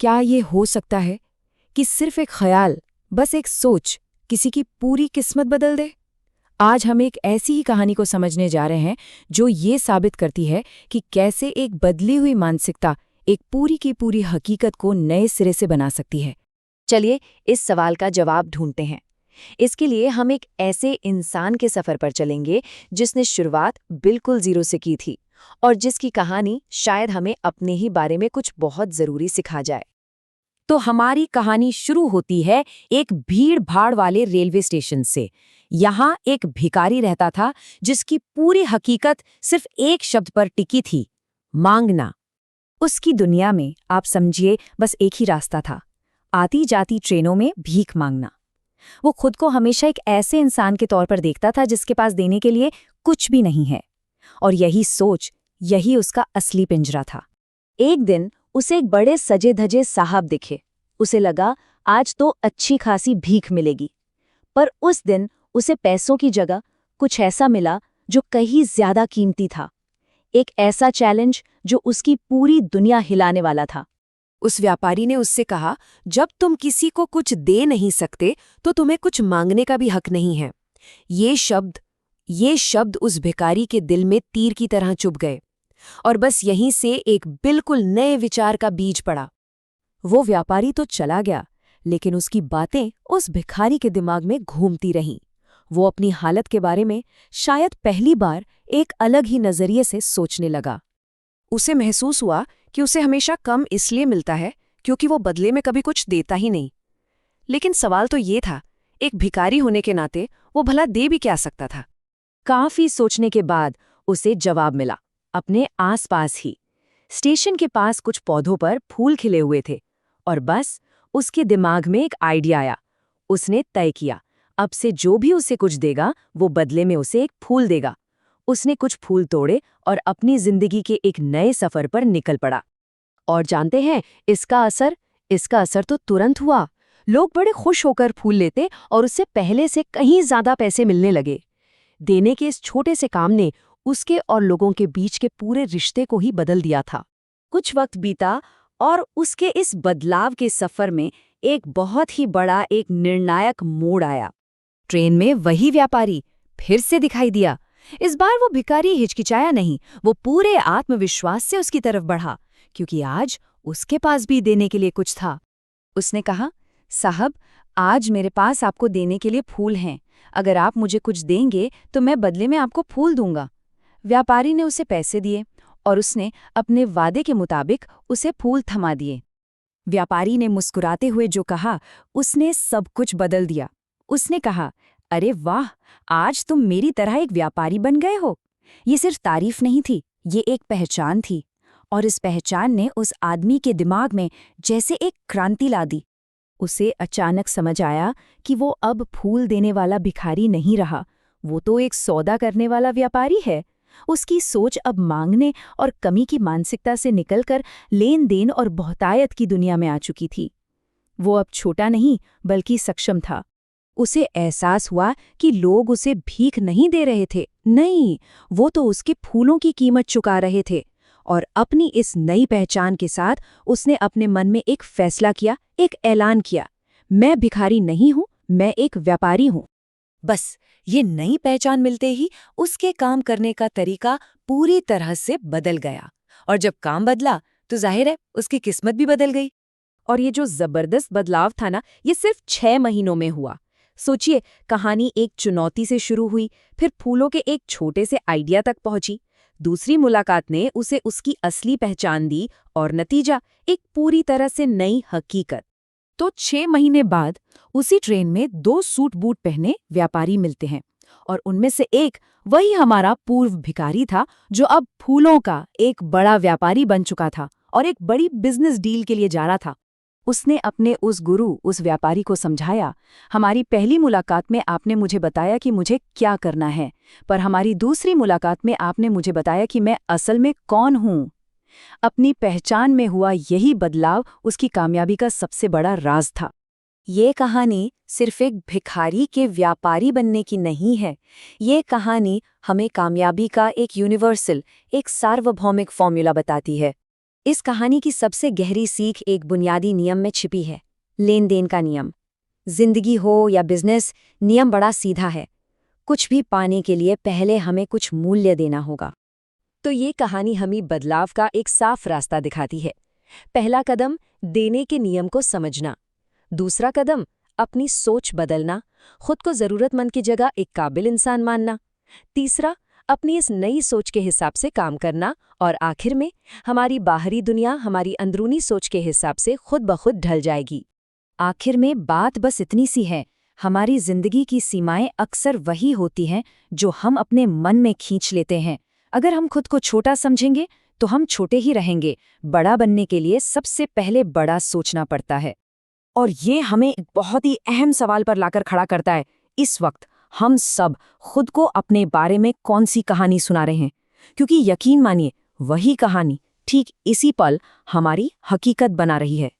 क्या ये हो सकता है कि सिर्फ एक ख्याल, बस एक सोच, किसी की पूरी किस्मत बदल दे? आज हम एक ऐसी ही कहानी को समझने जा रहे हैं जो ये साबित करती है कि कैसे एक बदली हुई मानसिकता एक पूरी की पूरी हकीकत को नए सिरे से बना सकती है। चलिए इस सवाल का जवाब ढूंढते हैं। इसके लिए हम एक ऐसे इंसान के सफर पर चलेंगे जिसने शुरुआत बिल्कुल जीरो से की थी और जिसकी कहानी शायद हमें अपने ही बारे में कुछ बहुत जरूरी सिखा जाए। तो हमारी कहानी शुरू होती है एक भीड़-भाड़ वाले रेलवे स्टेशन से। यहाँ एक भिखारी रहता था जिसकी पूरी हकीकत सिर्फ एक शब्द पर टिकी थी, मांगना। उसकी दुनिया में आप समझिए बस एक ही रास्ता था, आती जाती ट्रेनों में भीख मांगना। वो खुद को हमेशा एक ऐसे इंसान के तौर पर देखता था जिसके पास देने के लिए कुछ भी नहीं है, और यही सोच, यही उसका असली पिंजरा था। एक दिन उसे एक बड़े सजे धजे साहब दिखे। उसे लगा आज तो अच्छी खासी भीख मिलेगी। पर उस दिन उसे पैसों की जगह कुछ ऐसा मिला जो कहीं ज्यादा कीमती था। एक ऐसा चैलेंज जो उसकी पूरी दुनिया हिलाने वाला था। उस व्यापारी ने उससे कहा, जब तुम किसी को कुछ दे नहीं सकते तो तुम्हें कुछ मांगने का भी हक नहीं है। ये शब्द उस भिखारी के दिल में तीर की तरह चुभ गए, और बस यहीं से एक बिल्कुल नए विचार का बीज पड़ा। वो व्यापारी तो चला गया, लेकिन उसकी बातें उस भिखारी के दिमाग में घूमती रहीं। वो अपनी हालत के बारे में शायद पहली बार एक अलग ही नजरिए से सोचने लगा। उसे महसूस हुआ कि उसे हमेशा कम इसलिए मिलता है क्योंकि वो बदले में कभी कुछ देता ही नहीं। लेकिन सवाल तो ये था, एक भिखारी होने के नाते वो भला दे भी क्या सकता था? काफी सोचने के बाद उसे जवाब मिला, अपने आसपास ही। स्टेशन के पास कुछ पौधों पर फूल खिले हुए थे, और बस उसके दिमाग में एक आइडिया आया। उसने तय किया, अब से जो भी उसे कुछ देगा वो बदले में उसे एक फूल देगा। उसने कुछ फूल तोड़े और अपनी जिंदगी के एक नए सफर पर निकल पड़ा। और जानते हैं इसका असर तो तुरंत हुआ। लोग बड़े खुश होकर फूल लेते और उससे पहले से कहीं ज्यादा पैसे मिलने लगे। देने के इस छोटे से काम ने उसके और लोगों के बीच के पूरे रिश्ते को ही बदल दिया था। कुछ वक्त बीता और उसके इस बदलाव के सफर में एक बहुत ही बड़ा, एक निर्णायक मोड़ आया। ट्रेन में वही व्यापारी फिर से दिखाई दिया। इस बार वो भिखारी हिचकिचाया नहीं, वो पूरे आत्मविश्वास से उसकी तरफ बढ़ा, क्योंकि आज उसके पास भी देने के लिए कुछ था। उसने कहा, साहब, आज मेरे पास आपको देने के लिए फूल हैं। अगर आप मुझे कुछ देंगे तो मैं बदले में आपको फूल दूंगा। व्यापारी ने उसे पैसे दिए और उसने अपने वादे के मुताबिक उसे फूल थमा दिए। व्यापारी ने मुस्कुराते हुए जो कहा, उसने सब कुछ बदल दिया। उसने कहा, अरे वाह, आज तुम मेरी तरह एक व्यापारी बन गए हो। ये सिर्फ तारीफ नहीं थी, ये एक पहचान थी। और इस पहचान ने उस आदमी के दिमाग में जैसे एक क्रांति ला दी। उसे अचानक समझ आया कि वो अब फूल देने वाला भिखारी नहीं रहा, वो तो एक सौदा करने वाला व्यापारी है। उसकी सोच अब मांगने और कमी की मानसिकता से निकलकर लेन देन और बहुतायत की दुनिया में आ चुकी थी। वो अब छोटा नहीं बल्कि सक्षम था। उसे एहसास हुआ कि लोग उसे भीख नहीं दे रहे थे, नहीं, वो तो उसके फूलों की कीमत चुका रहे थे। और अपनी इस नई पहचान के साथ उसने अपने मन में एक फैसला किया, एक ऐलान किया, मैं भिखारी नहीं हूं, मैं एक व्यापारी हूं। बस ये नई पहचान मिलते ही उसके काम करने का तरीका पूरी तरह से बदल गया, और जब काम बदला तो जाहिर है उसकी किस्मत भी बदल गई। और ये जो जबरदस्त बदलाव था ना, ये सिर्फ 6 महीनों में हुआ। सोचिए, कहानी एक चुनौती से शुरू हुई, फिर फूलों के एक छोटे से आइडिया तक पहुंची। दूसरी मुलाकात ने उसे उसकी असली पहचान दी, और नतीजा एक पूरी तरह से नई हकीकत। तो 6 महीने बाद उसी ट्रेन में 2 सूट बूट पहने व्यापारी मिलते हैं, और उनमें से एक वही हमारा पूर्व भिखारी था जो अब फूलों का एक बड़ा व्यापारी बन चुका था और एक बड़ी बिजनेस डील के लिए जा रहा था। उसने अपने उस गुरु, उस व्यापारी को समझाया, हमारी पहली मुलाकात में आपने मुझे बताया कि मुझे क्या करना है, पर हमारी दूसरी मुलाकात में आपने मुझे बताया कि मैं असल में कौन हूं। अपनी पहचान में हुआ यही बदलाव उसकी कामयाबी का सबसे बड़ा राज था। ये कहानी सिर्फ एक भिखारी के व्यापारी बनने की नहीं है। ये कहानी हमें कामयाबी का एक यूनिवर्सल, एक सार्वभौमिक फॉर्मूला बताती है। इस कहानी की सबसे गहरी सीख एक बुनियादी नियम में छिपी है, लेन देन का नियम। जिंदगी हो या बिजनेस, नियम बड़ा सीधा है। कुछ भी पाने के लिए पहले हमें कुछ मूल्य देना होगा। तो ये कहानी हमें बदलाव का एक साफ रास्ता दिखाती है। पहला कदम, देने के नियम को समझना। दूसरा कदम, अपनी सोच बदलना, खुद को जरूरतमंद की जगह एक काबिल इंसान मानना। तीसरा, अपनी इस नई सोच के हिसाब से काम करना। और आखिर में, हमारी बाहरी दुनिया हमारी अंदरूनी सोच के हिसाब से खुद ब खुद ढल जाएगी। आखिर में बात बस इतनी सी है, हमारी जिंदगी की सीमाएं अक्सर वही होती हैं जो हम अपने मन में खींच लेते हैं। अगर हम खुद को छोटा समझेंगे तो हम छोटे ही रहेंगे। बड़ा बनने के लिए सबसे पहले बड़ा सोचना पड़ता है। और ये हमें एक बहुत ही अहम सवाल पर लाकर खड़ा करता है, इस वक्त हम सब खुद को अपने बारे में कौन सी कहानी सुना रहे हैं? क्योंकि यकीन मानिए, वही कहानी ठीक इसी पल हमारी हकीकत बना रही है।